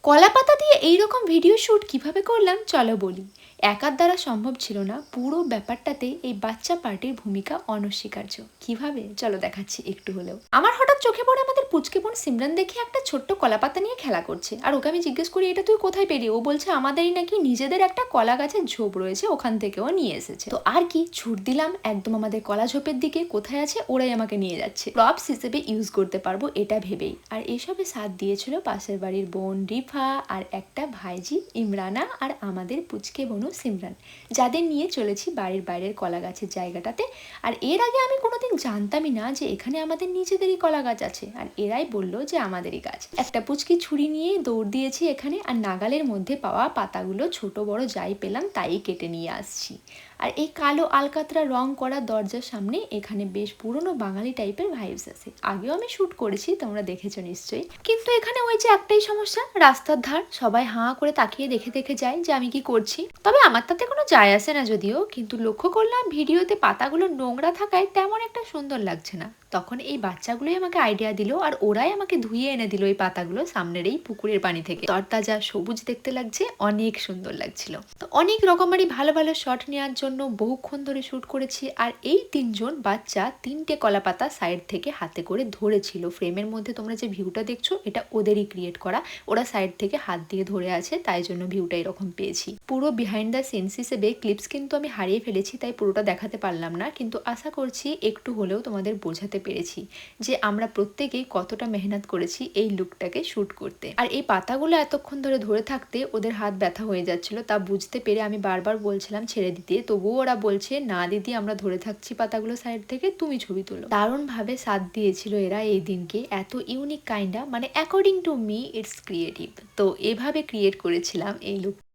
কলাপাতা দিয়ে এইরকম video shoot কিভাবে করলাম চলো বলি। একার দ্বারা সম্ভব ছিল না, পুরো ব্যাপারটাতে এই বাচ্চা পার্টির ভূমিকা অনস্বীকার্য। কিভাবে চলো দেখাচ্ছি একটু হলেও। আমার হঠাৎ চোখে পড়ে আমাদের পুচকে বোন সিমরান দেখে একটা ছোট্ট কলাপাতা নিয়ে খেলা করছে, আর ওকে আমি জিজ্ঞেস করি এটা তুই কোথায় পেলি? ও বলছে আমাদেরই নাকি নিজেদের একটা কলা গাছের ঝোপ রয়েছে, ওখান থেকেও নিয়ে এসেছে। তো আর কি, ছুট দিলাম একদম আমাদের কলা ঝোপের দিকে। কোথায় আছে ওরাই আমাকে নিয়ে যাচ্ছে, প্রপস হিসেবে ইউজ করতে পারবো এটা ভেবেই। আর এসবে সাথ দিয়েছিল পাশের বাড়ির বোন রিফা, আর একটা ভাইজি ইমরানা, আর আমাদের পুচকে বোনু সিমরান, যাদের নিয়ে চলেছি বাড়ির বাইরের কলা গাছের জায়গাটাতে। আর এর আগে আমি কোনোদিন জানতামই না যে এখানে আমাদের নিজেদেরই কলা গাছ আছে, আর এরাই বলল যে আমাদেরই গাছ। একটা পুচকি ছুরি নিয়ে দৌড় দিয়েছি এখানে, আর নাগালের মধ্যে পাওয়া পাতাগুলো ছোট বড় যাই পেলাম তাই কেটে নিয়ে আসছি। আর এই কালো আলকাতরা রং করা দরজার সামনে এখানে বেশ পুরনো বাঙালি টাইপের ভাইবস আছে। আগেও আমি শ্যুট করেছি, তোমরা দেখেছো নিশ্চয়ই। কিন্তু এখানে ওই যে একটাই সমস্যা, রাস্তার ধার, সবাই হাঁ করে তাকিয়ে দেখে দেখে যায় যে আমি কি করছি। তবে আমার তাতে কোনো যায় আসে না যদিও, কিন্তু লক্ষ্য করলাম ভিডিওতে পাতাগুলো নোংরা থাকায় তেমন একটা সুন্দর লাগছে না। তখন এই বাচ্চাগুলোই আমাকে আইডিয়া দিল, আর ওরাই আমাকে ধুয়ে এনে দিল এই পাতাগুলো সামনের এই পুকুরের পানি থেকে। তরতাজা সবুজ দেখতে লাগছে, অনেক সুন্দর লাগছিল। তো অনেক রকমারি ভালো ভালো শট নেওয়ার জন্য বহুক্ষণ ধরে শ্যুট করেছি। আর এই তিনজন বাচ্চা তিনটে কলা পাতা সাইড থেকে হাতে করে ধরেছিল। ফ্রেমের মধ্যে তোমরা যে ভিউটা দেখছো এটা ওদেরই ক্রিয়েট করা, ওরা সাইড থেকে হাত দিয়ে ধরে আছে, তাই জন্য ভিউটা এরকম পেয়েছি। পুরো বিহাইন্ড দ্য সিনস হিসেবে ক্লিপস কিন্তু আমি হারিয়ে ফেলেছি, তাই পুরোটা দেখাতে পারলাম না, কিন্তু আশা করছি একটু হলেও তোমাদের বোঝাতে পেরেছি যে আমরা প্রত্যেকেই কতটা মেহনত করেছি এই লুকটাকে শ্যুট করতে। আর এই পাতাগুলো এতক্ষণ ধরে ধরে থাকতে ওদের হাত ব্যথা হয়ে যাচ্ছিল, তা বুঝতে পেরে আমি বারবার বলছিলাম ছেড়ে দিতে, তবুও ওরা বলছে না দিদি আমরা ধরে থাকছি পাতাগুলো সাইড থেকে, তুমি ছবি তুলো। দারুণ ভাবে সাথ দিয়েছিল এরা এই দিনকে, এত ইউনিক কাইন্ডা, মানে according to me it's creative. তো এভাবে ক্রিয়েট করেছিলাম এই লুক।